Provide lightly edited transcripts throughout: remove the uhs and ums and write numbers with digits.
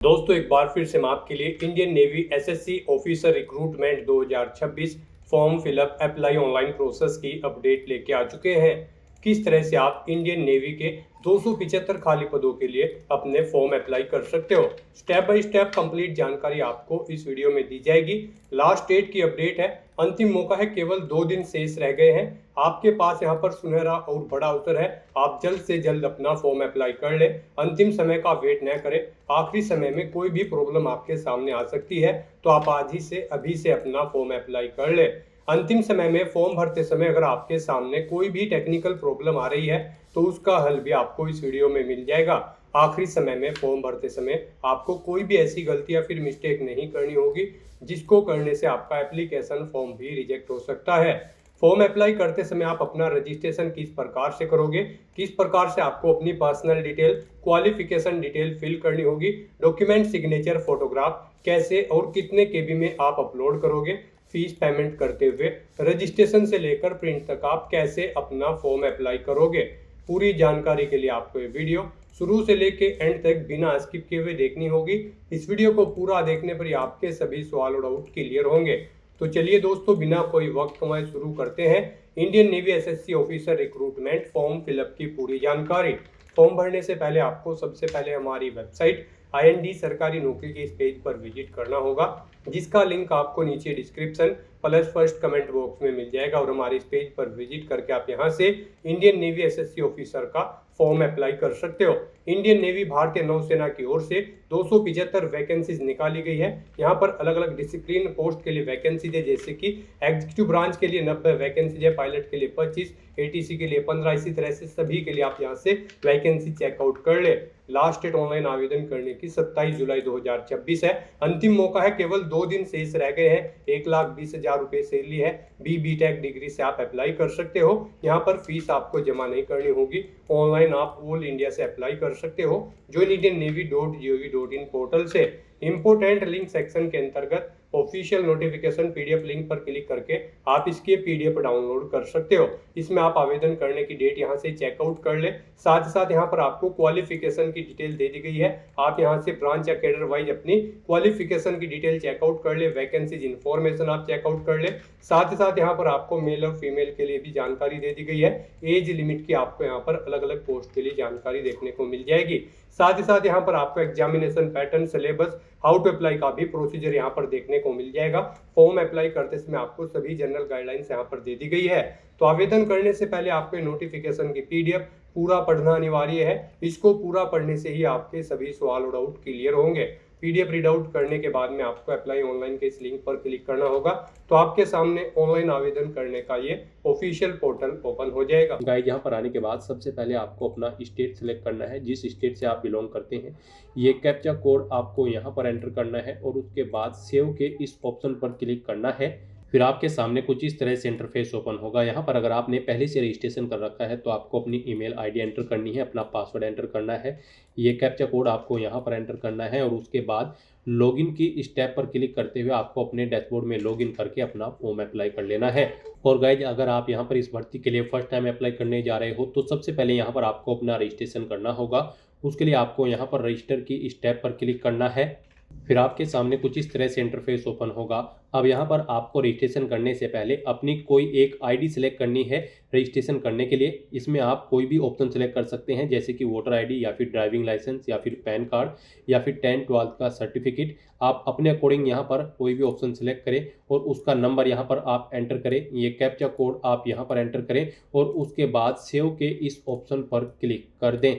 दोस्तों एक बार फिर से मैं आपके लिए Indian navy SSC officer recruitment 2026 form fill up apply online process की अपडेट लेके आ चुके हैं। किस तरह से आप इंडियन नेवी के 275 खाली पदों के लिए अपने फॉर्म अप्लाई कर सकते हो, स्टेप बाय स्टेप कंप्लीट जानकारी आपको इस वीडियो में दी जाएगी। लास्ट डेट की अपडेट है, अंतिम मौका है, केवल 2 दिन शेष रह गए हैं। आपके पास यहां पर सुनहरा और बड़ा अवसर है, आप जल्द से जल्द अपना फॉर्म अप्लाई कर ले। अंतिम समय का वेट न करें, आखिरी समय में कोई भी प्रॉब्लम आपके सामने आ सकती है, तो आप आज ही से अभी से अपना फॉर्म अप्लाई कर ले। अंतिम समय में फॉर्म भरते समय अगर आपके सामने कोई भी टेक्निकल प्रॉब्लम आ रही है तो उसका हल भी आपको इस वीडियो में मिल जाएगा। आखिरी समय में फॉर्म भरते समय आपको कोई भी ऐसी गलती या फिर मिस्टेक नहीं करनी होगी जिसको करने से आपका एप्लीकेशन फॉर्म भी रिजेक्ट हो सकता है। फॉर्म अप्लाई करते समय आप अपना रजिस्ट्रेशन किस प्रकार से करोगे, किस प्रकार से आपको अपनी personal detail, qualification detail fill करनी होगी, डॉक्यूमेंट, सिग्नेचर, फोटोग्राफ कैसे और कितने केबी में आप अपलोड करोगे, फीस पेमेंट करते हुए रजिस्ट्रेशन से लेकर प्रिंट तक आप कैसे अपना फॉर्म अप्लाई करोगे, पूरी जानकारी के लिए आपको ये वीडियो शुरू से लेके एंड तक बिना स्किप किए हुए देखनी होगी। इस वीडियो को पूरा देखने पर ही आपके सभी सवाल और डाउट क्लियर होंगे। तो चलिए दोस्तों, बिना कोई वक्त कमाए शुरू करते हैं Indian navy SSC officer recruitment form fill up की पूरी जानकारी। फॉर्म भरने से पहले आपको सबसे पहले हमारी वेबसाइट IND सरकारी नौकरी के इस पेज पर विजिट करना होगा, जिसका लिंक आपको नीचे description plus first comment box में मिल जाएगा। और हमारे इस पेज पर विजिट करके आप यहां से इंडियन नेवी एसएससी ऑफिसर का फॉर्म अप्लाई कर सकते हो। इंडियन नेवी भारतीय नौसेना की ओर से 275 वैकेंसीज निकाली गई है। यहाँ पर अलग अलग डिसिप्लिन पोस्ट के लिए वैकेंसीज है, जैसे कि एग्जीक्यूटिव ब्रांच के लिए 90 वैकेंसीज है, पायलट के लिए 25, ATC के लिए 15, इसी तरह से सभी के लिए आप यहाँ से वैकेंसी चेकआउट कर ले। लास्ट डेट ऑनलाइन आवेदन करने की 27 जुलाई 2026 है। अंतिम मौका है, केवल 2 दिन शेष रह गए हैं। 1,20,000 रुपए सैलरी है। BTech डिग्री से आप अप्लाई कर सकते हो। यहाँ पर फीस आपको जमा नहीं करनी होगी। ऑनलाइन आप ऑल इंडिया से अप्लाई कर सकते हो joinindiannavy.gov.in पोर्टल से। इंपोर्टेंट लिंक सेक्शन के अंतर्गत ऑफिशियल नोटिफिकेशन PDF लिंक पर क्लिक करके आप इसकी PDF डाउनलोड कर सकते हो। इसमें आप आवेदन करने की डेट यहाँ से चेकआउट कर ले। साथ ही साथ यहाँ पर आपको क्वालिफिकेशन की डिटेल दे दी गई है। आप यहाँ से ब्रांच या कैडर वाइज अपनी क्वालिफिकेशन की डिटेल चेकआउट कर ले, वैकेंसीज इंफॉर्मेशन आप चेकआउट कर ले। साथ ही साथ यहाँ पर आपको मेल और फीमेल के लिए भी जानकारी दे दी गई है। एज लिमिट की आपको यहाँ पर अलग अलग पोस्ट के लिए जानकारी देखने को मिल जाएगी। साथ ही साथ यहाँ पर आपको examination pattern, syllabus, how to apply का भी प्रोसीजर यहाँ पर देखने को मिल जाएगा। फॉर्म अप्लाई करते समय आपको सभी जनरल गाइडलाइंस यहाँ पर दे दी गई है। तो आवेदन करने से पहले आपको नोटिफिकेशन की PDF पूरा पढ़ना अनिवार्य है। इसको पूरा पढ़ने से ही आपके सभी सवाल और डाउट क्लियर होंगे। PDF रीड आउट करने के बाद में आपको अप्लाई ऑनलाइन के इस लिंक पर क्लिक करना होगा, तो आपके सामने ऑनलाइन आवेदन करने का ये ऑफिशियल पोर्टल ओपन हो जाएगा। गाइस, यहाँ पर आने के बाद सबसे पहले आपको अपना स्टेट सिलेक्ट करना है, जिस स्टेट से आप बिलोंग करते हैं। ये कैप्चा कोड आपको यहाँ पर एंटर करना है और उसके बाद सेव के इस ऑप्शन पर क्लिक करना है। फिर आपके सामने कुछ इस तरह से इंटरफेस ओपन होगा। यहाँ पर अगर आपने पहले से रजिस्ट्रेशन कर रखा है तो आपको अपनी ईमेल ID एंटर करनी है, अपना पासवर्ड एंटर करना है, ये कैप्चा कोड आपको यहाँ पर एंटर करना है और उसके बाद लॉगिन की स्टेप पर क्लिक करते हुए आपको अपने डैशबोर्ड में लॉगिन करके अपना फॉर्म अप्लाई कर लेना है। और गाइज, अगर आप यहाँ पर इस भर्ती के लिए फर्स्ट टाइम अप्लाई करने जा रहे हो तो सबसे पहले यहाँ पर आपको अपना रजिस्ट्रेशन करना होगा। उसके लिए आपको यहाँ पर रजिस्टर की स्टेप पर क्लिक करना है। फिर आपके सामने कुछ इस तरह से इंटरफेस ओपन होगा। अब यहाँ पर आपको रजिस्ट्रेशन करने से पहले अपनी कोई एक ID सिलेक्ट करनी है रजिस्ट्रेशन करने के लिए। इसमें आप कोई भी ऑप्शन सिलेक्ट कर सकते हैं, जैसे कि वोटर ID या फिर ड्राइविंग लाइसेंस या फिर पैन कार्ड या फिर 10th-12th का सर्टिफिकेट। आप अपने अकॉर्डिंग यहाँ पर कोई भी ऑप्शन सिलेक्ट करें और उसका नंबर यहाँ पर आप एंटर करें। ये कैप्चा कोड आप यहाँ पर एंटर करें और उसके बाद सेव के इस ऑप्शन पर क्लिक कर दें।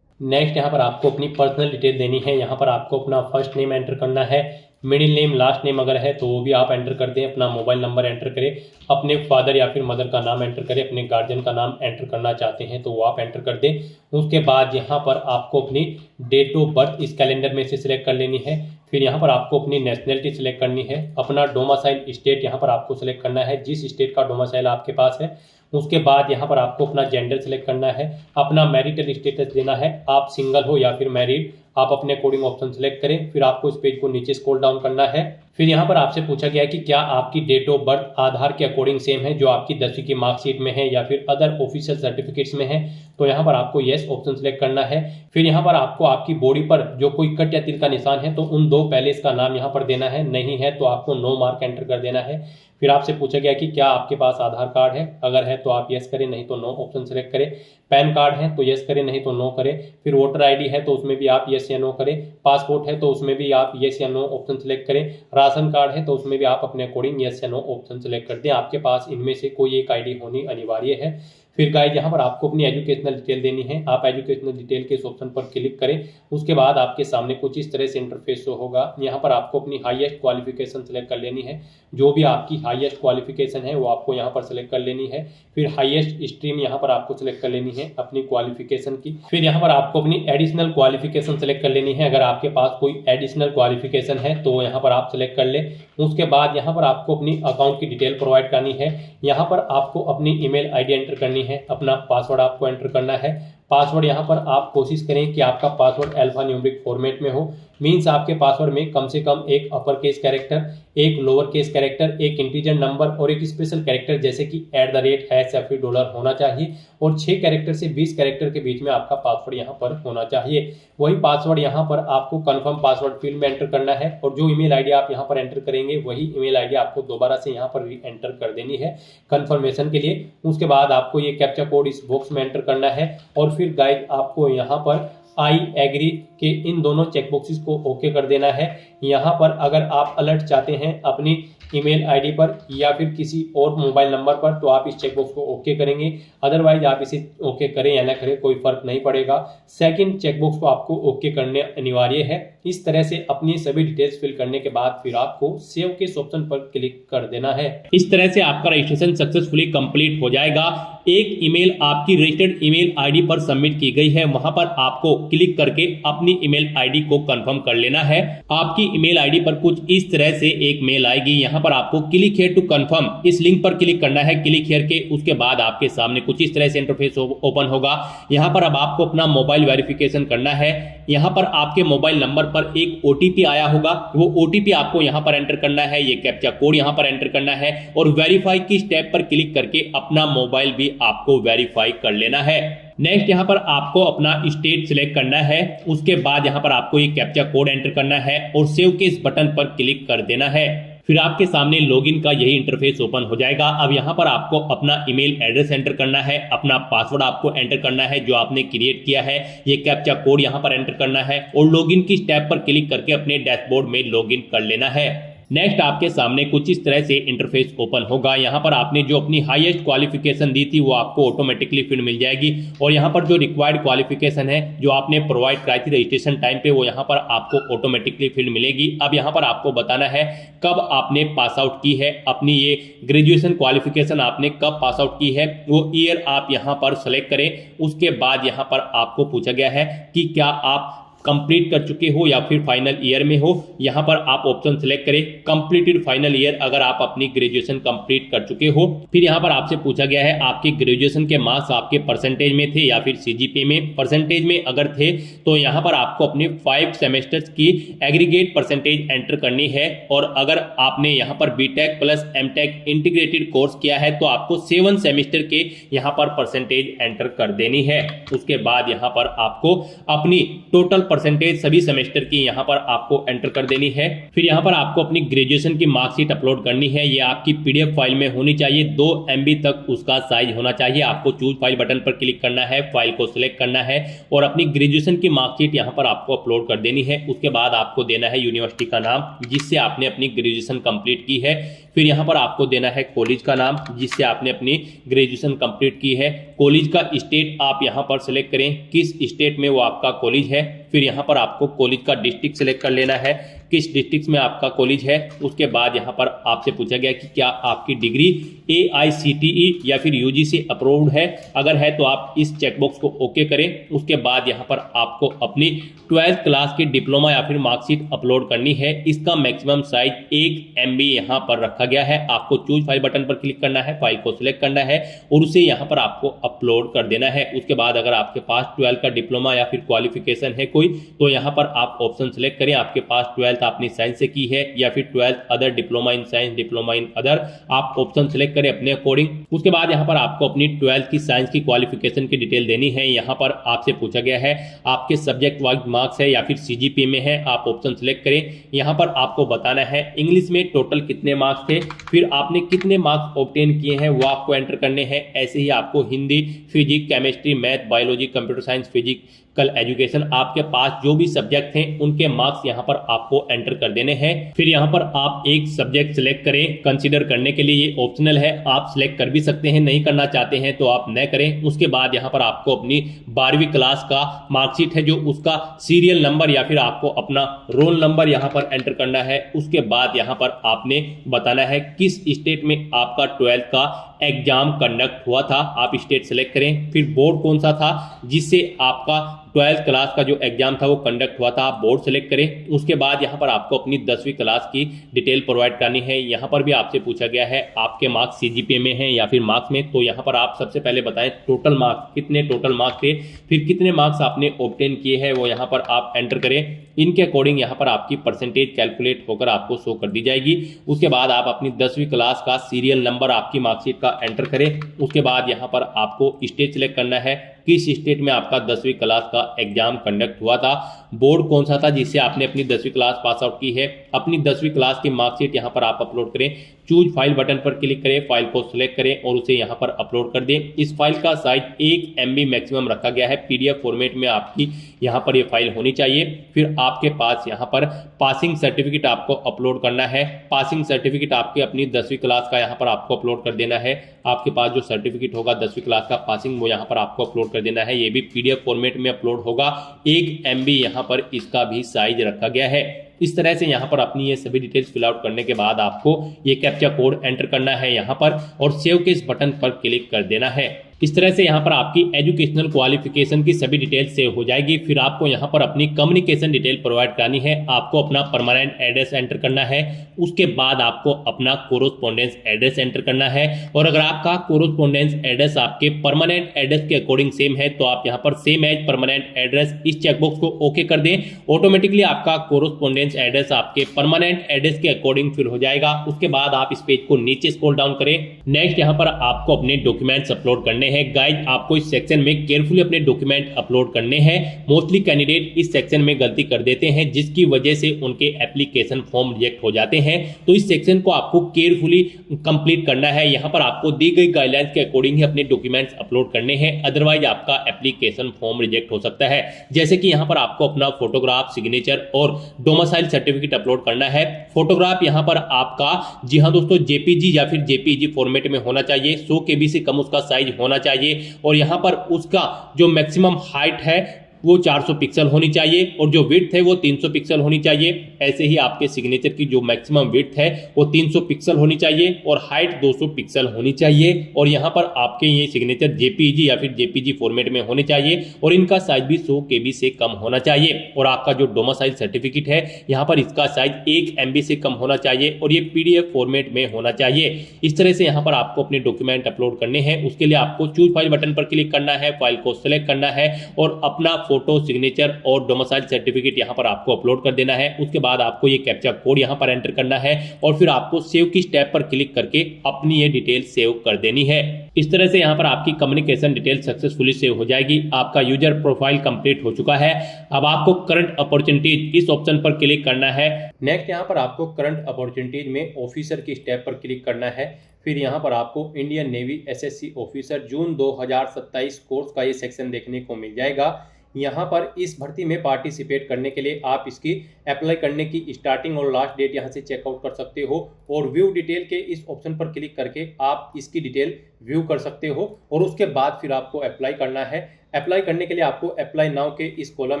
नेक्स्ट यहाँ पर आपको अपनी पर्सनल डिटेल देनी है। यहाँ पर आपको अपना फर्स्ट नेम एंटर करना है, मिडिल नेम, लास्ट नेम अगर है तो वो भी आप एंटर कर दें। अपना मोबाइल नंबर एंटर करें, अपने फादर या फिर मदर का नाम एंटर करें, अपने गार्जियन का नाम एंटर करना चाहते हैं तो वो आप एंटर कर दें। उसके बाद यहाँ पर आपको अपनी डेट ऑफ बर्थ इस कैलेंडर में से सिलेक्ट कर लेनी है। फिर यहाँ पर आपको अपनी नेशनलिटी सिलेक्ट करनी है। अपना डोमिसाइल स्टेट यहाँ पर आपको सिलेक्ट करना है, जिस स्टेट का डोमिसाइल आपके पास है। उसके बाद यहाँ पर आपको अपना जेंडर सिलेक्ट करना है, अपना मैरिटल स्टेटस देना है, आप सिंगल हो या फिर मैरिड, आप अपने अकॉर्डिंग ऑप्शन सेलेक्ट करें। फिर आपको इस पेज को नीचे स्क्रॉल डाउन करना है। फिर यहाँ पर आपसे पूछा गया है कि क्या आपकी डेट ऑफ बर्थ आधार के अकॉर्डिंग सेम है जो आपकी 10वीं की मार्कशीट में है या फिर अदर ऑफिशियल सर्टिफिकेट्स में है। तो यहाँ पर आपको येस ऑप्शन सेलेक्ट करना है। फिर यहाँ पर आपको आपकी बॉडी पर जो कोई कट या तिल का निशान है तो उन 2 पहले इसका नाम यहाँ पर देना है, नहीं है तो आपको नो मार्क एंटर कर देना है। फिर आपसे पूछा गया कि क्या आपके पास आधार कार्ड है, अगर है तो आप यस करें, नहीं तो नो ऑप्शन सेलेक्ट करें। पैन कार्ड है तो यस करें, नहीं तो नो करें। फिर वोटर आईडी है तो उसमें भी आप यस या नो करें। पासपोर्ट है तो उसमें भी आप यस या नो ऑप्शन सेलेक्ट करें। राशन कार्ड है तो उसमें भी आप अपने अकॉर्डिंग यस या नो ऑप्शन सेलेक्ट कर दें। आपके पास इनमें से कोई एक आईडी होनी अनिवार्य है। फिर गाइस यहाँ पर आपको अपनी एजुकेशनल डिटेल देनी है। आप एजुकेशनल डिटेल के इस ऑप्शन पर क्लिक करें। उसके बाद आपके सामने कुछ इस तरह से इंटरफेस शो होगा। यहाँ पर आपको अपनी हाईएस्ट क्वालिफिकेशन सेलेक्ट कर लेनी है। जो भी आपकी हाईएस्ट क्वालिफिकेशन है वो आपको यहाँ पर सेलेक्ट कर लेनी है। फिर हाईएस्ट स्ट्रीम यहाँ पर आपको सेलेक्ट कर लेनी है अपनी क्वालिफिकेशन की। फिर यहाँ पर आपको अपनी एडिशनल क्वालिफिकेशन सेलेक्ट कर लेनी है। अगर आपके पास कोई एडिशनल क्वालिफिकेशन है तो यहाँ पर आप सेलेक्ट कर लें। उसके बाद यहाँ पर आपको अपनी अकाउंट की डिटेल प्रोवाइड करनी है। यहाँ पर आपको अपनी ईमेल आईडी एंटर करनी है, अपना पासवर्ड आपको एंटर करना है। पासवर्ड यहाँ पर आप कोशिश करें कि आपका पासवर्ड अल्फा न्यूमेरिक फॉर्मेट में हो। मीन्स आपके पासवर्ड में कम से कम एक अपर केस कैरेक्टर, एक लोअर केस कैरेक्टर, एक इंटीजर नंबर और एक स्पेशल कैरेक्टर जैसे कि @ हैश या फिर डॉलर होना चाहिए। और 6 कैरेक्टर से 20 कैरेक्टर के बीच में आपका पासवर्ड यहाँ पर होना चाहिए। वही पासवर्ड यहाँ पर आपको कंफर्म पासवर्ड फील्ड में एंटर करना है और जो ईमेल आईडी आप यहाँ पर एंटर करेंगे वही ईमेल आईडी आपको दोबारा से यहाँ पर एंटर कर देनी है कंफर्मेशन के लिए। उसके बाद आपको ये कैप्चा कोड इस बॉक्स में एंटर करना है और फिर गाइस आपको यहाँ पर आई एग्री के इन दोनों चेकबॉक्सेस को ओके कर देना है। यहाँ पर अगर आप अलर्ट चाहते हैं अपनी ईमेल आईडी पर या फिर किसी और मोबाइल नंबर पर तो आप इस चेकबॉक्स को ओके करेंगे, अदरवाइज आप इसे ओके करें या ना करें कोई फर्क नहीं पड़ेगा। सेकंड चेकबॉक्स को आपको ओके करने अनिवार्य है। इस तरह से अपनी सभी डिटेल्स फिल करने के बाद फिर आपको सेव के ऑप्शन पर क्लिक कर देना है। इस तरह से आपका रजिस्ट्रेशन सक्सेसफुली कंप्लीट हो जाएगा। एक ईमेल आपकी रजिस्टर्ड ईमेल आईडी पर सबमिट की गई है, वहां पर आपको क्लिक करके अपनी ईमेल आईडी को कंफर्म कर लेना है। आपकी ईमेल आईडी पर कुछ इस तरह से एक मेल आएगी। यहाँ पर आपको क्लिक हियर टू कंफर्म इस लिंक पर क्लिक करना है, क्लिक हियर के। उसके बाद आपके सामने कुछ इस तरह से इंटरफेस ओपन होगा। यहाँ पर अब आपको अपना मोबाइल वेरिफिकेशन करना है। यहाँ पर आपके मोबाइल नंबर पर एक OTP आया होगा, वो OTP आपको यहाँ पर एंटर करना है। ये कैप्चा कोड यहाँ पर एंटर करना है और वेरीफाई की स्टेप पर क्लिक करके अपना मोबाइल भी आपको वेरीफाई कर लेना है। नेक्स्ट यहाँ पर आपको अपना स्टेट सिलेक्ट करना है। उसके बाद यहाँ पर आपको ये कैप्चा कोड एंटर करना है और सेव के इस बटन पर क्लिक कर देना है। फिर आपके सामने लॉगिन का यही इंटरफेस ओपन हो जाएगा। अब यहाँ पर आपको अपना ईमेल एड्रेस एंटर करना है, अपना पासवर्ड आपको एंटर करना है जो आपने क्रिएट किया है, ये कैप्चा कोड यहाँ पर एंटर करना है और लॉगिन की स्टेप पर क्लिक करके अपने डैशबोर्ड में लॉगिन कर लेना है। नेक्स्ट आपके सामने कुछ इस तरह से इंटरफेस ओपन होगा। यहाँ पर आपने जो अपनी हाईएस्ट क्वालिफिकेशन दी थी वो आपको ऑटोमेटिकली फिर मिल जाएगी और यहाँ पर जो रिक्वायर्ड क्वालिफिकेशन है जो आपने प्रोवाइड कराई थी रजिस्ट्रेशन टाइम पे वो यहाँ पर आपको ऑटोमेटिकली फिर मिलेगी। अब यहाँ पर आपको बताना है कब आपने पास आउट की है, अपनी ये ग्रेजुएशन क्वालिफिकेशन आपने कब पास आउट की है वो ईयर आप यहाँ पर सेलेक्ट करें। उसके बाद यहाँ पर आपको पूछा गया है कि क्या आप कंप्लीट कर चुके हो या फिर फाइनल ईयर में हो। यहाँ पर आप ऑप्शन सिलेक्ट करें कंप्लीटेड फाइनल ईयर अगर आप अपनी ग्रेजुएशन कंप्लीट कर चुके हो। फिर यहाँ पर आपसे पूछा गया है आपके ग्रेजुएशन के मार्क्स आपके परसेंटेज में थे या फिर CGPA में। परसेंटेज में अगर थे तो यहाँ पर आपको अपने 5 सेमेस्टर्स की एग्रीगेट परसेंटेज एंटर करनी है और अगर आपने यहाँ पर BTech plus MTech integrated course किया है तो आपको 7 सेमेस्टर के यहाँ पर परसेंटेज एंटर कर देनी है। उसके बाद यहाँ पर आपको अपनी टोटल परसेंटेज सभी सेमेस्टर की यहाँ पर आपको एंटर कर देनी है। फिर यहाँ पर आपको अपनी ग्रेजुएशन की मार्कशीट अपलोड करनी है। ये आपकी PDF फाइल में होनी चाहिए, 2 MB तक उसका साइज होना चाहिए। आपको चूज फाइल बटन पर क्लिक करना है, फाइल को सिलेक्ट करना है और अपनी ग्रेजुएशन की मार्कशीट यहाँ पर आपको अपलोड कर देनी है। उसके बाद आपको देना है यूनिवर्सिटी का नाम जिससे आपने अपनी ग्रेजुएशन कंप्लीट की है। फिर यहाँ पर आपको देना है कॉलेज का नाम जिससे आपने अपनी ग्रेजुएशन कंप्लीट की है। कॉलेज का स्टेट आप यहाँ पर सिलेक्ट करें किस स्टेट में वो आपका कॉलेज है। फिर यहाँ पर आपको कॉलेज का डिस्ट्रिक्ट सिलेक्ट कर लेना है। किस डिस्ट्रिक्ट में आपका कॉलेज है। उसके बाद यहाँ पर आपसे पूछा गया कि क्या आपकी डिग्री AICTE या फिर UGC अप्रूव्ड है। अगर है तो आप इस चेकबॉक्स को ओके करें। उसके बाद यहाँ पर आपको अपनी 12th क्लास की डिप्लोमा या फिर मार्कशीट अपलोड करनी है। इसका मैक्सिमम साइज 1 MB यहाँ पर रखा गया है। आपको चूज फाइल बटन पर क्लिक करना है, फाइल को सिलेक्ट करना है और उसे यहाँ पर आपको अपलोड कर देना है। उसके बाद अगर आपके पास 12 का डिप्लोमा या फिर क्वालिफिकेशन है कोई, तो यहाँ पर आप ऑप्शन सिलेक्ट करें। आपके पास 12th आपने साइंस से की है या फिर 12th other, diploma in science, diploma in other, आप ऑप्शन सिलेक्ट करें अपने अकॉर्डिंग। उसके बाद यहाँ पर आपको अपनी 12th की साइंस की क्वालिफिकेशन की डिटेल देनी है। यहाँ पर आपसे पूछा गया है आपके सब्जेक्ट वाइज मार्क्स है या फिर CGPA में है, आप ऑप्शन सिलेक्ट करें। यहाँ पर आपको बताना है इंग्लिश में टोटल कितने मार्क्स थे, फिर आपने कितने मार्क्स ऑब्टेन किए हैं वो आपको एंटर करने हैं। ऐसे ही आपको Hindi, physics, chemistry, math, biology, computer science, physical education, आपके पास जो भी सब्जेक्ट हैं उनके मार्क्स यहाँ पर आपको एंटर कर देने हैं। फिर यहाँ पर आप एक सब्जेक्ट सिलेक्ट करें। कंसीडर करने के लिए ये ऑप्शनल है, आप सिलेक्ट कर भी सकते हैं, नहीं करना चाहते हैं तो आप न करें। उसके बाद यहाँ पर आपको अपनी 12वीं क्लास का मार्कशीट है जो उसका सीरियल नंबर या फिर आपको अपना रोल नंबर यहाँ पर एंटर करना है। उसके बाद यहाँ पर आपने बताना है किस स्टेट में आपका 12th का एग्जाम कंडक्ट हुआ था, आप स्टेट सेलेक्ट करें। फिर बोर्ड कौन सा था जिससे आपका 12th क्लास का जो एग्जाम था वो कंडक्ट हुआ था, आप बोर्ड सेलेक्ट करें। उसके बाद यहाँ पर आपको अपनी 10वीं क्लास की डिटेल प्रोवाइड करनी है। यहाँ पर भी आपसे पूछा गया है आपके मार्क्स CGPA में हैं या फिर मार्क्स में, तो यहाँ पर आप सबसे पहले बताएं टोटल मार्क्स, कितने टोटल मार्क्स थे, फिर कितने मार्क्स आपने ऑब्टेन किए हैं वो यहाँ पर आप एंटर करें। इनके अकॉर्डिंग यहाँ पर आपकी परसेंटेज कैलकुलेट होकर आपको शो कर दी जाएगी। उसके बाद आप अपनी 10वीं क्लास का सीरियल नंबर आपकी मार्कशीट का एंटर करें। उसके बाद यहाँ पर आपको स्टेट सेलेक्ट करना है, किस स्टेट में आपका 10वीं क्लास का एग्जाम कंडक्ट हुआ था, बोर्ड कौन सा था जिससे आपने अपनी 10वीं क्लास पास आउट की है। अपनी 10वीं क्लास की मार्कशीट यहाँ पर आप अपलोड करें। चूज फाइल बटन पर क्लिक करें, फाइल को सिलेक्ट करें और उसे यहाँ पर अपलोड कर दें। इस फाइल का साइज 1 MB मैक्सिमम रखा गया है। PDF फॉर्मेट में आपकी यहाँ पर ये फाइल होनी चाहिए। फिर आपके पास यहाँ पर पासिंग सर्टिफिकेट आपको अपलोड करना है। पासिंग सर्टिफिकेट आपके अपनी 10वीं क्लास का यहाँ पर आपको अपलोड कर देना है। आपके पास जो सर्टिफिकेट होगा 10वीं क्लास का पासिंग वो यहाँ पर आपको अपलोड कर देना है। ये भी PDF फॉर्मेट में अपलोड होगा। 1 MB यहाँ पर इसका भी साइज रखा गया है। इस तरह से यहाँ पर अपनी ये सभी डिटेल्स फिल आउट करने के बाद आपको ये कैप्चा कोड एंटर करना है यहाँ पर और सेव के इस बटन पर क्लिक कर देना है। इस तरह से यहाँ पर आपकी एजुकेशनल क्वालिफिकेशन की सभी डिटेल सेव हो जाएगी। फिर आपको यहाँ पर अपनी कम्युनिकेशन डिटेल प्रोवाइड करनी है। आपको अपना परमानेंट एड्रेस एंटर करना है। उसके बाद आपको अपना कोरोस्पोंडेंस एड्रेस एंटर करना है और अगर आपका कोरोस्पोंडेंस एड्रेस आपके परमानेंट एड्रेस के अकॉर्डिंग सेम है तो आप यहाँ पर सेम एज परमानेंट एड्रेस इस चेकबॉक्स को ओके कर दें। ऑटोमेटिकली आपका कोरोस्पोंडेंस एड्रेस आपके परमानेंट एड्रेस के अकॉर्डिंग फिल हो जाएगा। उसके बाद आप इस पेज को नीचे स्क्रॉल डाउन करें। नेक्स्ट यहाँ पर आपको अपने डॉक्यूमेंट्स अपलोड करने हैं। गाइज आपको इस सेक्शन में केयरफुली अपने डॉक्यूमेंट अपलोड करने हैं। मोस्टली कैंडिडेट इस सेक्शन में गलती कर देते हैं जिसकी वजह से उनके एप्लीकेशन फॉर्म रिजेक्ट हो जाते हैं। तो इस सेक्शन को आपको केयरफुली कंप्लीट करना है। यहाँ पर आपको दी गई गाइडलाइंस के अकॉर्डिंग ही अपने डॉक्यूमेंट्स अपलोड करने हैं, अदरवाइज आपका एप्लीकेशन फॉर्म रिजेक्ट हो सकता है। जैसे कि यहाँ पर आपको अपना फोटोग्राफ, सिग्नेचर और डोमिसाइल सर्टिफिकेट अपलोड करना है। फोटोग्राफ यहाँ पर आपका जी हाँ दोस्तों JPG या फिर JPEG फॉर्मेट में होना चाहिए। 100 KB से कम उसका साइज होना चाहिए और यहाँ पर उसका जो मैक्सिमम हाइट है वो 400 पिक्सल होनी चाहिए और जो विड्थ है वो 300 पिक्सल होनी चाहिए। ऐसे ही आपके सिग्नेचर की जो मैक्सिमम विड्थ है वो 300 पिक्सल होनी चाहिए और हाइट 200 पिक्सल होनी चाहिए। और यहाँ पर आपके ये सिग्नेचर JPEG या फिर JPG फॉर्मेट में होने चाहिए और इनका साइज भी 100 KB से कम होना चाहिए। और आपका जो डोमिसाइल सर्टिफिकेट है यहाँ पर इसका साइज 1 MB से कम होना चाहिए और ये PDF फॉर्मेट में होना चाहिए। इस तरह से यहाँ पर आपको अपने डॉक्यूमेंट अपलोड करने हैं। उसके लिए आपको चूज फाइल बटन पर क्लिक करना है, फाइल को सिलेक्ट करना है और अपना फोटो, सिग्नेचर और डोमिसाइल सर्टिफिकेट यहाँ पर आपको अपलोड कर देना है। उसके बाद आपको ये कैप्चा कोड यहाँ पर एंटर करना है और फिर आपको सेव की स्टेप पर क्लिक करके अपनी ये डिटेल सेव कर देनी है। इस तरह से यहाँ पर आपकी कम्युनिकेशन डिटेल सक्सेसफुली सेव हो जाएगी। आपका यूजर प्रोफाइल कंप्लीट हो चुका है। अब आपको करंट अपॉर्चुनिटीज इस ऑप्शन पर क्लिक करना है। नेक्स्ट यहाँ पर आपको करंट अपॉर्चुनिटीज में ऑफिसर की स्टेप पर क्लिक करना है। फिर यहाँ पर आपको इंडियन नेवी SSC ऑफिसर जून 2027 कोर्स का ये सेक्शन देखने को मिल जाएगा। यहाँ पर इस भर्ती में पार्टिसिपेट करने के लिए आप इसकी अप्लाई करने की स्टार्टिंग और लास्ट डेट यहाँ से चेकआउट कर सकते हो और व्यू डिटेल के इस ऑप्शन पर क्लिक करके आप इसकी डिटेल व्यू कर सकते हो और उसके बाद फिर आपको अप्लाई करना है। अप्लाई करने के लिए आपको अप्लाई नाउ के इस कॉलम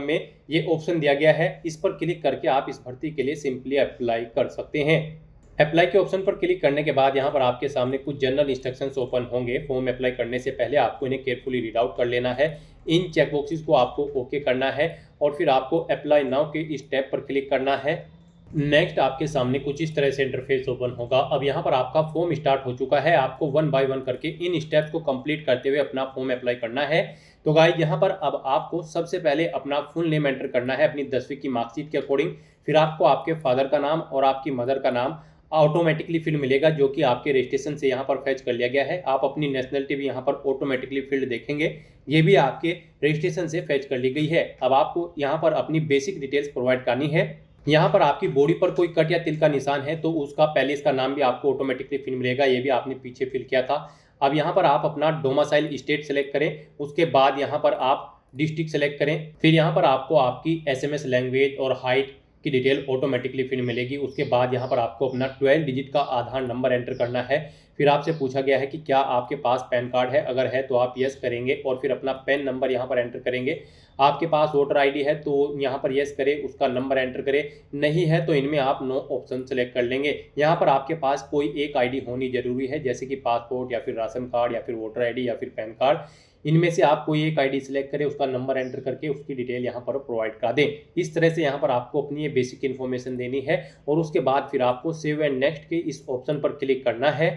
में ये ऑप्शन दिया गया है, इस पर क्लिक करके आप इस भर्ती के लिए सिंपली अप्लाई कर सकते हैं। अप्लाई के ऑप्शन पर क्लिक करने के बाद यहाँ पर आपके सामने कुछ जनरल इंस्ट्रक्शंस ओपन होंगे। फॉर्म अप्लाई करने से पहले आपको इन्हें केयरफुली रीड आउट कर लेना है। इन चेकबॉक्सेस को आपको ओके करना है और फिर आपको अप्लाई नाउ के इस टैब पर क्लिक करना है। नेक्स्ट आपके सामने कुछ इस तरह से इंटरफेस ओपन होगा। अब यहाँ पर आपका फॉर्म स्टार्ट हो चुका है। आपको 1 बाय 1 करके इन स्टेप्स को कंप्लीट करते हुए अपना फॉर्म अप्लाई करना है। तो गाइस यहाँ पर अब आपको सबसे पहले अपना फुल नेम एंटर करना है अपनी 10वीं की मार्कशीट के अकॉर्डिंग। फिर आपको आपके फादर का नाम और आपकी मदर का नाम ऑटोमेटिकली फिल मिलेगा, जो कि आपके रजिस्ट्रेशन से यहाँ पर फैच कर लिया गया है। आप अपनी नेशनलिटी भी यहाँ पर ऑटोमेटिकली फील्ड देखेंगे, ये भी आपके रजिस्ट्रेशन से फैच कर ली गई है। अब आपको यहाँ पर अपनी बेसिक डिटेल्स प्रोवाइड करनी है। यहाँ पर आपकी बॉडी पर कोई कट या तिल का निशान है तो उसका पहले इसका नाम भी आपको ऑटोमेटिकली फिल मिलेगा, ये भी आपने पीछे फिल किया था। अब यहाँ पर आप अपना डोमिसाइल स्टेट सेलेक्ट करें, उसके बाद यहाँ पर आप डिस्ट्रिक्ट सेलेक्ट करें। फिर यहाँ पर आपको आपकी SMS लैंग्वेज और हाइट की डिटेल ऑटोमेटिकली फिर मिलेगी। उसके बाद यहाँ पर आपको अपना 12 डिजिट का आधार नंबर एंटर करना है। फिर आपसे पूछा गया है कि क्या आपके पास पैन कार्ड है, अगर है तो आप यस करेंगे और फिर अपना पैन नंबर यहाँ पर एंटर करेंगे। आपके पास वोटर ID है तो यहाँ पर यस करें, उसका नंबर एंटर करें। नहीं है तो इनमें आप नो ऑप्शन सेलेक्ट कर लेंगे। यहाँ पर आपके पास कोई एक ID होनी जरूरी है, जैसे कि पासपोर्ट या फिर राशन कार्ड या फिर वोटर ID या फिर पैन कार्ड। इनमें से आप कोई एक ID सिलेक्ट करें, उसका नंबर एंटर करके उसकी डिटेल यहाँ पर प्रोवाइड कर दें। इस तरह से यहाँ पर आपको अपनी ये बेसिक इन्फॉर्मेशन देनी है और उसके बाद फिर आपको सेव एंड नेक्स्ट के इस ऑप्शन पर क्लिक करना है।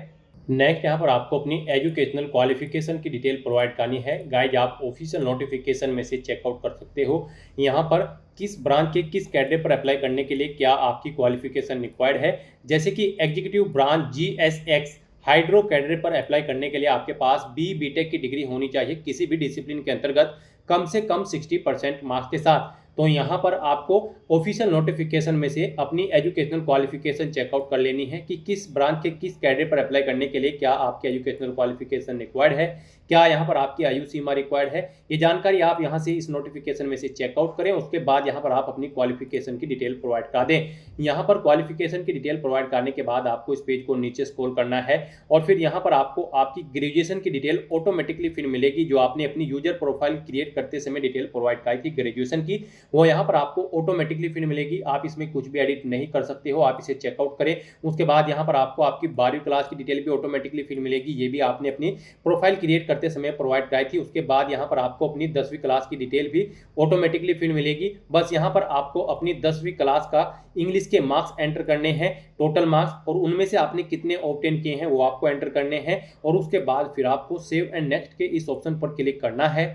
नेक्स्ट यहाँ पर आपको अपनी एजुकेशनल क्वालिफिकेशन की डिटेल प्रोवाइड करनी है। गाइज आप ऑफिशियल नोटिफिकेशन में से चेकआउट कर सकते हो यहाँ पर किस ब्रांच के किस कैडर पर अप्लाई करने के लिए क्या आपकी क्वालिफिकेशन रिक्वायर्ड है। जैसे कि executive branch GSX hydro cadre पर अप्लाई करने के लिए आपके पास BTech की डिग्री होनी चाहिए किसी भी डिसिप्लिन के अंतर्गत कम से कम 60% मार्क्स के साथ। तो यहाँ पर आपको ऑफिशियल नोटिफिकेशन में से अपनी एजुकेशनल क्वालिफिकेशन चेकआउट कर लेनी है कि किस ब्रांच के किस कैडर पर अप्लाई करने के लिए क्या आपकी एजुकेशनल क्वालिफिकेशन रिक्वायर्ड है, क्या यहाँ पर आपकी आयु सीमा रिक्वायर्ड है। ये जानकारी आप यहाँ से इस नोटिफिकेशन में से चेकआउट करें। उसके बाद यहाँ पर आप अपनी क्वालिफिकेशन की डिटेल प्रोवाइड कर दें। यहाँ पर क्वालिफिकेशन की डिटेल प्रोवाइड करने के बाद आपको इस पेज को नीचे स्क्रॉल करना है और फिर यहाँ पर आपको आपकी ग्रेजुएशन की डिटेल ऑटोमेटिकली फिर मिलेगी, जो आपने अपनी यूजर प्रोफाइल क्रिएट करते समय डिटेल प्रोवाइड की थी ग्रेजुएशन की, वो यहाँ पर आपको ऑटोमेटिकली फिर मिलेगी। आप इसमें कुछ भी एडिट नहीं कर सकते हो, आप इसे चेकआउट करें। उसके बाद यहाँ पर आपको आपकी 12वीं क्लास की डिटेल भी ऑटोमेटिकली फिर मिलेगी, ये भी आपने अपनी प्रोफाइल क्रिएट करते समय प्रोवाइड कराई थी। उसके बाद यहाँ पर आपको अपनी 10वीं क्लास की डिटेल भी ऑटोमेटिकली फिर मिलेगी। बस यहाँ पर आपको अपनी 10वीं क्लास का इंग्लिश के मार्क्स एंटर करने हैं, टोटल मार्क्स, और उनमें से आपने कितने ऑब्टेन किए हैं वो आपको एंटर करने हैं और उसके बाद फिर आपको सेव एंड नेक्स्ट के इस ऑप्शन पर क्लिक करना है।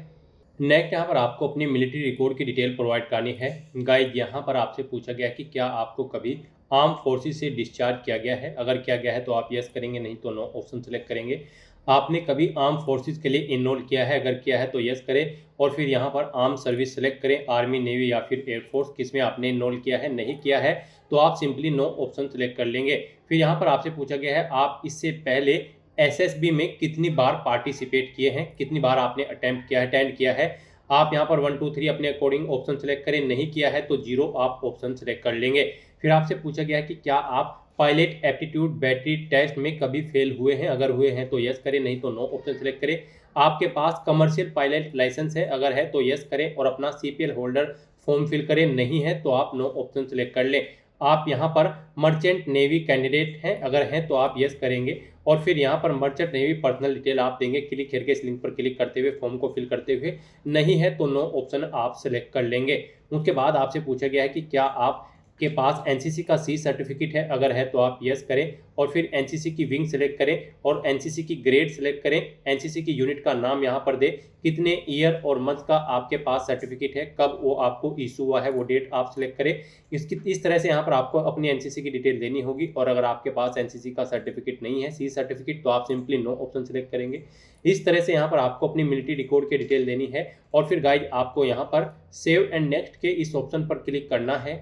नेक्स्ट यहाँ पर आपको अपनी मिलिट्री रिकॉर्ड की डिटेल प्रोवाइड करनी है। गाइज यहाँ पर आपसे पूछा गया कि क्या आपको कभी आर्म फोर्सेस से डिस्चार्ज किया गया है, अगर किया गया है तो आप यस करेंगे, नहीं तो नो ऑप्शन सेलेक्ट करेंगे। आपने कभी आर्म फोर्सेस के लिए इनरोल किया है, अगर किया है तो यस करें और फिर यहाँ पर आर्म सर्विस सेलेक्ट करें, आर्मी, नेवी या फिर एयरफोर्स, किसमें आपने इनरोल किया है। नहीं किया है तो आप सिंपली नो ऑप्शन सेलेक्ट कर लेंगे। फिर यहाँ पर आपसे पूछा गया है आप इससे पहले SSB में कितनी बार पार्टिसिपेट किए हैं, कितनी बार आपने अटेम्प्ट किया है, अटेंड किया है। आप यहाँ पर 1 2 3 अपने अकॉर्डिंग ऑप्शन सेलेक्ट करें। नहीं किया है तो 0 आप ऑप्शन सेलेक्ट कर लेंगे। फिर आपसे पूछा गया है कि क्या आप पायलट एप्टीट्यूड बैटरी टेस्ट में कभी फेल हुए हैं, अगर हुए हैं तो यस करें, नहीं तो नो ऑप्शन सेलेक्ट करें। आपके पास कमर्शियल पायलट लाइसेंस है, अगर है तो यस करें और अपना CPL होल्डर फॉर्म फिल करें। नहीं है तो आप नो ऑप्शन सेलेक्ट कर लें। आप यहाँ पर मर्चेंट नेवी कैंडिडेट हैं, अगर हैं तो आप यस करेंगे और फिर यहाँ पर मर्चेंट नेवी पर्सनल डिटेल आप देंगे क्लिक करके इस लिंक पर क्लिक करते हुए फॉर्म को फिल करते हुए। नहीं है तो नो ऑप्शन आप सेलेक्ट कर लेंगे। उसके बाद आपसे पूछा गया है कि क्या आप के पास NCC का C सर्टिफिकेट है, अगर है तो आप यस करें और फिर NCC की विंग सेलेक्ट करें और NCC की ग्रेड सेलेक्ट करें। NCC की यूनिट का नाम यहाँ पर दे, कितने ईयर और मंथ का आपके पास सर्टिफिकेट है, कब वो आपको इशू हुआ है वो डेट आप सिलेक्ट करें। इस तरह से यहाँ पर आपको अपनी NCC की डिटेल देनी होगी और अगर आपके पास NCC का सर्टिफिकेट नहीं है, C सर्टिफिकेट, तो आप सिंपली नो ऑप्शन सेलेक्ट करेंगे। इस तरह से यहाँ पर आपको अपनी मिलिट्री रिकॉर्ड की डिटेल देनी है और फिर गाइज आपको यहाँ पर सेव एंड नेक्स्ट के इस ऑप्शन पर क्लिक करना है।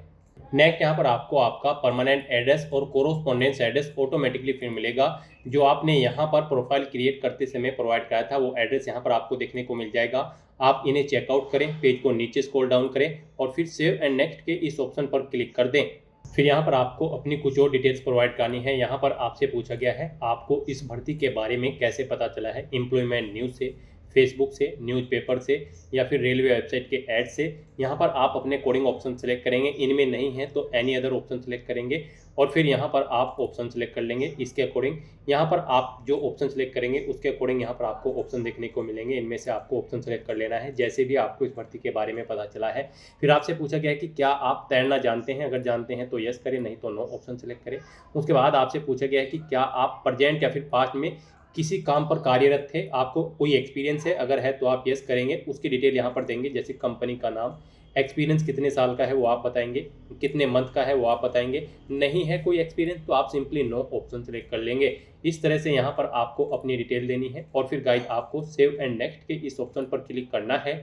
नेक्स्ट यहाँ पर आपको आपका परमानेंट एड्रेस और कोरोस्पोंडेंस एड्रेस ऑटोमेटिकली फिर मिलेगा। जो आपने यहाँ पर प्रोफाइल क्रिएट करते समय प्रोवाइड कराया था वो एड्रेस यहाँ पर आपको देखने को मिल जाएगा। आप इन्हें चेकआउट करें, पेज को नीचे स्क्रॉल डाउन करें और फिर सेव एंड नेक्स्ट के इस ऑप्शन पर क्लिक कर दें। फिर यहाँ पर आपको अपनी कुछ और डिटेल्स प्रोवाइड करनी है। यहाँ पर आपसे पूछा गया है आपको इस भर्ती के बारे में कैसे पता चला है, एम्प्लॉयमेंट न्यूज़ से, फेसबुक से, न्यूज़पेपर से या फिर रेलवे वेबसाइट के ऐड से। यहाँ पर आप अपने कोडिंग ऑप्शन सेलेक्ट करेंगे, इनमें नहीं है तो एनी अदर ऑप्शन सेलेक्ट करेंगे और फिर यहाँ पर आप ऑप्शन सेलेक्ट कर लेंगे। इसके अकॉर्डिंग यहाँ पर आप जो ऑप्शन सेलेक्ट करेंगे उसके अकॉर्डिंग यहाँ पर आपको ऑप्शन देखने को मिलेंगे। इनमें से आपको ऑप्शन सेलेक्ट कर लेना है जैसे भी आपको इस भर्ती के बारे में पता चला है। फिर आपसे पूछा गया है कि क्या आप तैरना जानते हैं, अगर जानते हैं तो यस करें, नहीं तो नो ऑप्शन सेलेक्ट करें। उसके बाद आपसे पूछा गया है कि क्या आप प्रेजेंट या फिर पास्ट में किसी काम पर कार्यरत थे, आपको कोई एक्सपीरियंस है, अगर है तो आप यस करेंगे। उसकी डिटेल यहाँ पर देंगे जैसे कंपनी का नाम, एक्सपीरियंस कितने साल का है वो आप बताएंगे, कितने मंथ का है वो आप बताएंगे। नहीं है कोई एक्सपीरियंस तो आप सिंपली नो ऑप्शन सेलेक्ट कर लेंगे। इस तरह से यहाँ पर आपको अपनी डिटेल देनी है और फिर गाइड आपको सेव एंड नेक्स्ट के इस ऑप्शन पर क्लिक करना है।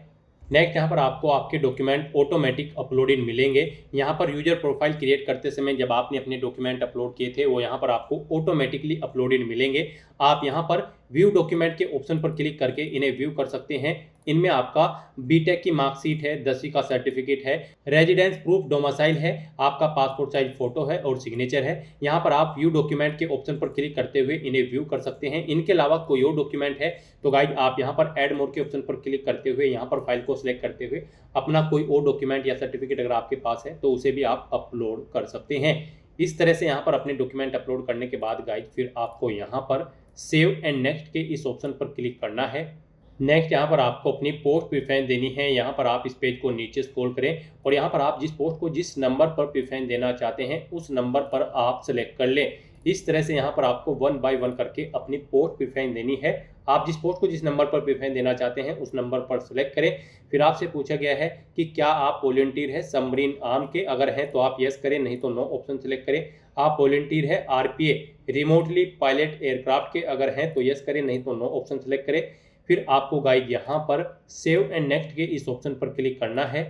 नेक्स्ट यहाँ पर आपको आपके डॉक्यूमेंट ऑटोमेटिक अपलोडेड मिलेंगे। यहाँ पर यूजर प्रोफाइल क्रिएट करते समय जब आपने अपने डॉक्यूमेंट अपलोड किए थे वो यहाँ पर आपको ऑटोमेटिकली अपलोडेड मिलेंगे। आप यहाँ पर व्यू डॉक्यूमेंट के ऑप्शन पर क्लिक करके इन्हें व्यू कर सकते हैं। इनमें आपका बीटेक की मार्कशीट है, 10वीं का सर्टिफिकेट है, रेजिडेंस प्रूफ डोमिसाइल है, आपका पासपोर्ट साइज फोटो है और सिग्नेचर है। यहाँ पर आप व्यू डॉक्यूमेंट के ऑप्शन पर क्लिक करते हुए इन्हें व्यू कर सकते हैं। इनके अलावा कोई और डॉक्यूमेंट है तो गाइज आप यहाँ पर ऐड मोर के ऑप्शन पर क्लिक करते हुए यहाँ पर फाइल को सिलेक्ट करते हुए अपना कोई और डॉक्यूमेंट या सर्टिफिकेट अगर आपके पास है तो उसे भी आप अपलोड कर सकते हैं। इस तरह से यहाँ पर अपने डॉक्यूमेंट अपलोड करने के बाद गाइज फिर आपको यहाँ पर सेव एंड नेक्स्ट के इस ऑप्शन पर क्लिक करना है। नेक्स्ट यहाँ पर आपको अपनी पोस्ट प्रेफरेंस देनी है। यहाँ पर आप इस पेज को नीचे स्क्रॉल करें और यहाँ पर आप जिस पोस्ट को जिस नंबर पर प्रेफरेंस देना चाहते हैं उस नंबर पर आप सेलेक्ट कर लें। इस तरह से यहाँ पर आपको 1 बाय 1 करके अपनी पोस्ट प्रेफरेंस देनी है। आप जिस पोस्ट को जिस नंबर पर प्रेफरेंस देना चाहते हैं उस नंबर पर सेलेक्ट करें। फिर आपसे पूछा गया है कि क्या आप वॉलंटियर है सबमरीन आर्म के, अगर हैं तो आप यस करें, नहीं तो नो ऑप्शन सेलेक्ट करें। आप वॉलंटियर है आरपीए रिमोटली पायलट एयरक्राफ्ट के, अगर हैं तो यस करें, नहीं तो नो ऑप्शन सेलेक्ट करें। फिर आपको गाइड यहाँ पर सेव एंड नेक्स्ट के इस ऑप्शन पर क्लिक करना है।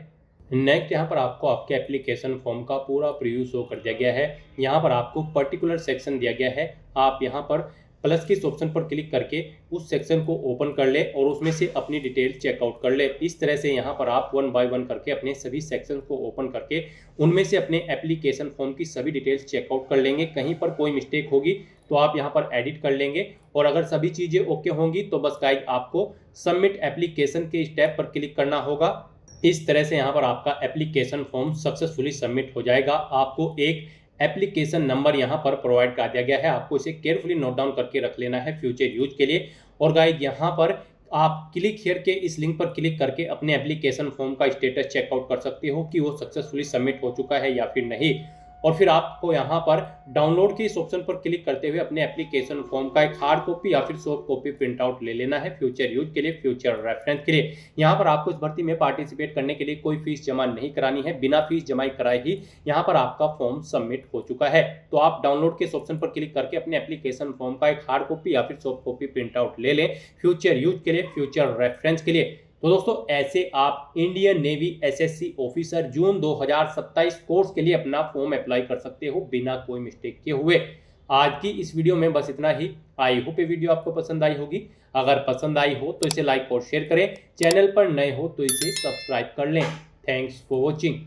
नेक्स्ट यहाँ पर आपको आपके एप्लीकेशन फॉर्म का पूरा प्रीव्यू शो कर दिया गया है। यहाँ पर आपको पर्टिकुलर सेक्शन दिया गया है। आप यहाँ पर प्लस के इस ऑप्शन पर क्लिक करके उस सेक्शन को ओपन कर ले और उसमें से अपनी डिटेल चेकआउट कर ले। इस तरह से यहाँ पर आप 1 बाय 1 करके अपने सभी सेक्शन को ओपन करके उनमें से अपने एप्लीकेशन फॉर्म की सभी डिटेल्स चेकआउट कर लेंगे। कहीं पर कोई मिस्टेक होगी तो आप यहाँ पर एडिट कर लेंगे और अगर सभी चीज़ें ओके होंगी तो बस गाइड आपको सबमिट एप्लीकेशन के स्टेप पर क्लिक करना होगा। इस तरह से यहाँ पर आपका एप्लीकेशन फॉर्म सक्सेसफुली सबमिट हो जाएगा। आपको एक एप्लीकेशन नंबर यहाँ पर प्रोवाइड कर दिया गया है, आपको इसे केयरफुली नोट डाउन करके रख लेना है फ्यूचर यूज के लिए। और गाइड यहाँ पर आप क्लिक हियर के इस लिंक पर क्लिक करके अपने एप्लीकेशन फॉर्म का स्टेटस चेकआउट कर सकते हो कि वो सक्सेसफुली सबमिट हो चुका है या फिर नहीं। और फिर आपको यहाँ पर डाउनलोड के इस ऑप्शन पर क्लिक करते हुए अपने एप्लीकेशन फॉर्म का एक हार्ड कॉपी या फिर सॉफ्ट कॉपी प्रिंट आउट ले लेना है फ्यूचर यूज के लिए, फ्यूचर रेफरेंस के लिए। यहाँ पर आपको इस भर्ती में पार्टिसिपेट करने के लिए कोई फीस जमा नहीं करानी है, बिना फीस जमा कराए ही यहाँ पर आपका फॉर्म सबमिट हो चुका है। तो आप डाउनलोड के इस ऑप्शन पर क्लिक करके अपने एप्लीकेशन फॉर्म का एक हार्ड कॉपी या फिर सॉफ्ट कॉपी प्रिंट आउट ले लें फ्यूचर यूज के लिए, फ्यूचर रेफरेंस के लिए। तो दोस्तों ऐसे आप इंडियन नेवी एसएससी ऑफिसर जून 2027 कोर्स के लिए अपना फॉर्म अप्लाई कर सकते हो बिना कोई मिस्टेक के हुए। आज की इस वीडियो में बस इतना ही। आई होप ये वीडियो आपको पसंद आई होगी। अगर पसंद आई हो तो इसे लाइक और शेयर करें, चैनल पर नए हो तो इसे सब्सक्राइब कर लें। Thanks for watching.